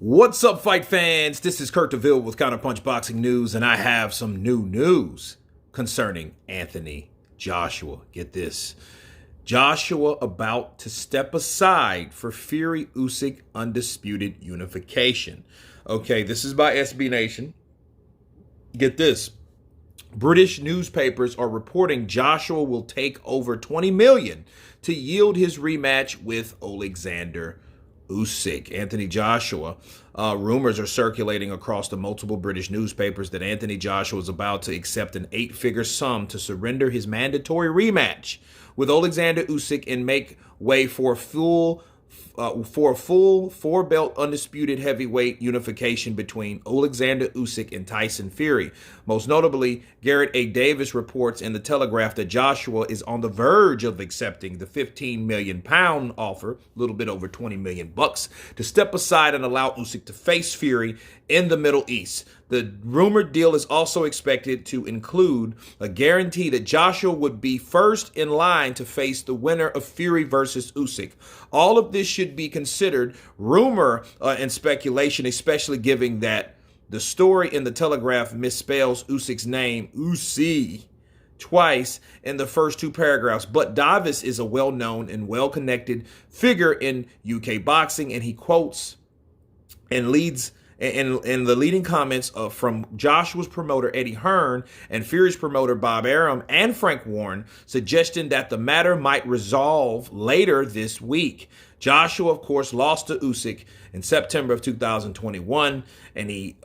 What's up, fight fans? This is Kurt DeVille with Counterpunch Boxing News, and I have some new news concerning Anthony Joshua. Get this. Joshua about to step aside for Fury Usyk undisputed unification. Okay, this is by SB Nation. Get this. British newspapers are reporting Joshua will take over $20 million to yield his rematch with Alexander Usyk. Anthony Joshua. Rumors are circulating across the multiple British newspapers that Anthony Joshua is about to accept an 8-figure sum to surrender his mandatory rematch with Alexander Usyk and make way for a full 4-belt undisputed heavyweight unification between Alexander Usyk and Tyson Fury. Most notably, Garath A. Davies reports in the Telegraph that Joshua is on the verge of accepting the £15 million offer, a little bit over $20 million, to step aside and allow Usyk to face Fury in the Middle East. The rumored deal is also expected to include a guarantee that Joshua would be first in line to face the winner of Fury versus Usyk. All of this should be considered rumor and speculation, especially given that the story in the Telegraph misspells Usyk's name, Usyk, twice in the first two paragraphs. But Davies is a well-known and well-connected figure in UK boxing, and he quotes and leads in the leading comments from Joshua's promoter Eddie Hearn and Fury's promoter Bob Arum and Frank Warren, suggesting that the matter might resolve later this week. Joshua, of course, lost to Usyk in September of 2021, and he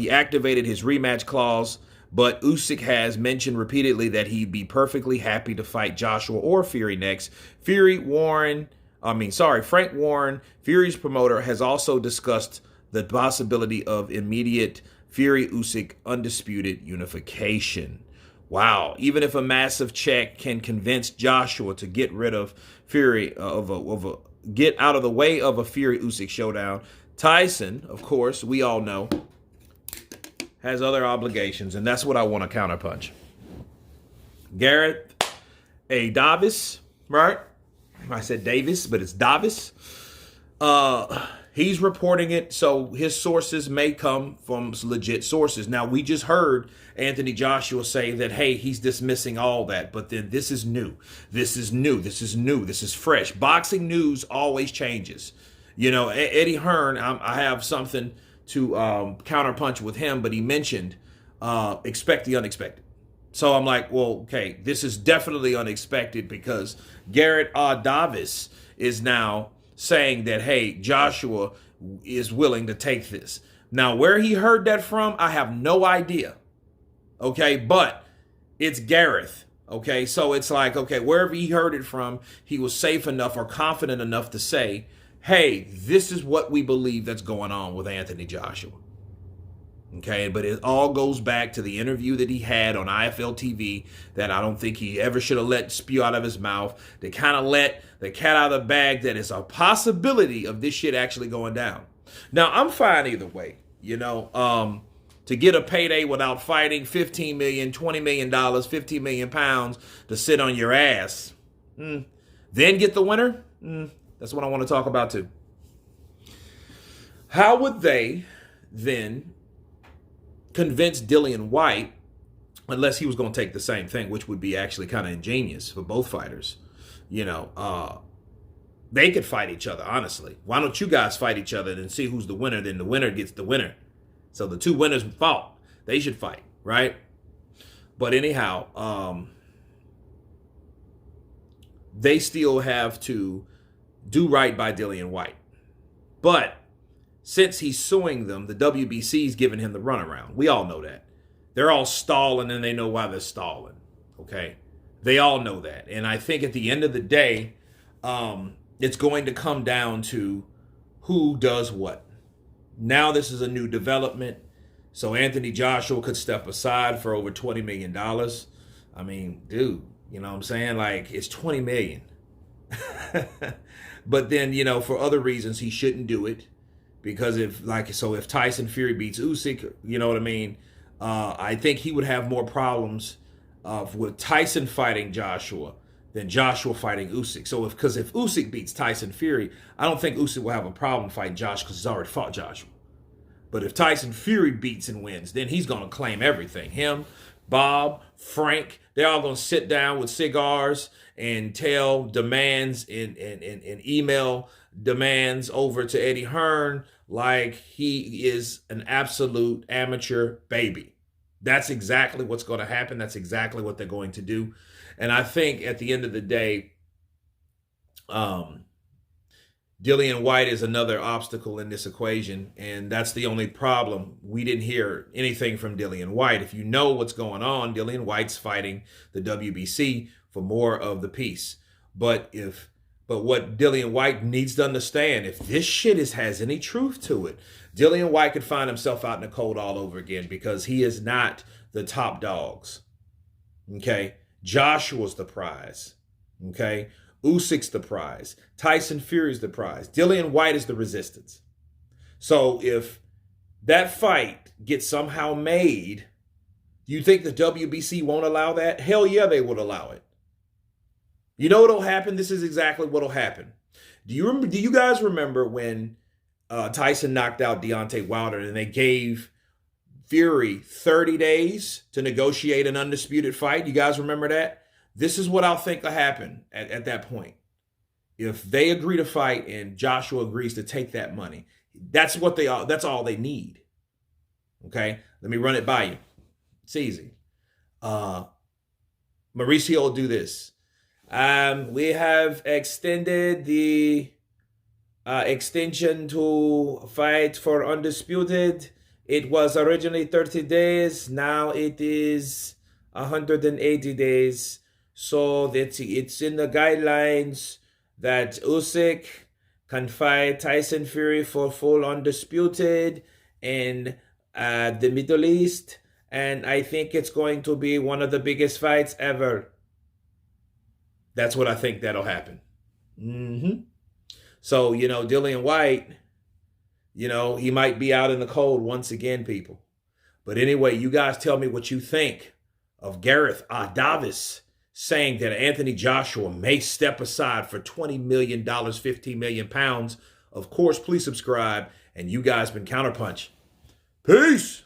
activated his rematch clause. But Usyk has mentioned repeatedly that he'd be perfectly happy to fight Joshua or Fury next. Frank Warren, Fury's promoter, has also discussed the possibility of immediate Fury-Usyk undisputed unification. Wow. Even if a massive check can convince Joshua to get rid of Fury, get out of the way of a Fury-Usyk showdown, Tyson, of course, we all know, has other obligations, and that's what I want to counterpunch. Garath A. Davies, right? I said Davis, but it's Davies. He's reporting it, so his sources may come from legit sources. Now, we just heard Anthony Joshua say that, hey, he's dismissing all that, but then this is new. This is new. This is new. This is fresh. Boxing news always changes. You know, Eddie Hearn, I have something to counterpunch with him, but he mentioned expect the unexpected. So I'm like, well, okay, this is definitely unexpected because Garath A. Davies is now saying that, hey, Joshua is willing to take this. Now, where he heard that from, I have no idea. Okay, but it's Garath. Okay, so it's like, okay, wherever he heard it from, he was safe enough or confident enough to say, hey, this is what we believe that's going on with Anthony Joshua. Okay, but it all goes back to the interview that he had on IFL TV that I don't think he ever should have let spew out of his mouth. They kind of let the cat out of the bag that it's a possibility of this shit actually going down. Now, I'm fine either way, you know, to get a payday without fighting, $15 million, $20 million, 15 million pounds to sit on your ass. Then get the winner? That's what I want to talk about too. How would they then convince Dillian Whyte, unless he was going to take the same thing, which would be actually kind of ingenious for both fighters? You know, they could fight each other, honestly. Why don't you guys fight each other and see who's the winner? Then the winner gets the winner. So the two winners fought. They should fight, right? But anyhow, they still have to do right by Dillian Whyte. But since he's suing them, the WBC's giving him the runaround. We all know that. They're all stalling, and they know why they're stalling, okay? They all know that. And I think at the end of the day, it's going to come down to who does what. Now this is a new development, so Anthony Joshua could step aside for over $20 million. I mean, dude, you know what I'm saying? Like, it's $20 million. But then, you know, for other reasons, he shouldn't do it. Because if Tyson Fury beats Usyk, you know what I mean? I think he would have more problems with Tyson fighting Joshua than Joshua fighting Usyk. So because if Usyk beats Tyson Fury, I don't think Usyk will have a problem fighting Josh because he's already fought Joshua. But if Tyson Fury beats and wins, then he's going to claim everything. Him, Bob, Frank, they're all going to sit down with cigars and tell demands and email demands over to Eddie Hearn like he is an absolute amateur baby. That's exactly what's going to happen. That's exactly what they're going to do. And I think at the end of the day, Dillian Whyte is another obstacle in this equation, and that's the only problem. We didn't hear anything from Dillian Whyte. If you know what's going on, Dillian Whyte's fighting the WBC for more of the peace. But what Dillian Whyte needs to understand, if this shit has any truth to it, Dillian Whyte could find himself out in the cold all over again because he is not the top dogs. Okay? Joshua's the prize. Okay? Usyk's the prize. Tyson Fury's the prize. Dillian Whyte is the resistance. So if that fight gets somehow made, do you think the WBC won't allow that? Hell yeah, they would allow it. You know what'll happen? This is exactly what'll happen. Do you guys remember when Tyson knocked out Deontay Wilder and they gave Fury 30 days to negotiate an undisputed fight? You guys remember that? This is what I'll think will happen at that point. If they agree to fight and Joshua agrees to take that money, that's all they need. Okay? Let me run it by you. It's easy. Mauricio will do this. We have extended the extension to fight for undisputed. It was originally 30 days. Now it is 180 days. So that it's in the guidelines that Usyk can fight Tyson Fury for full undisputed in the Middle East. And I think it's going to be one of the biggest fights ever. That's what I think that'll happen. So, Dillian Whyte, he might be out in the cold once again, people. But anyway, you guys tell me what you think of Garath Davies saying that Anthony Joshua may step aside for $20 million, 15 million pounds. Of course, please subscribe. And you guys been Counterpunch. Peace.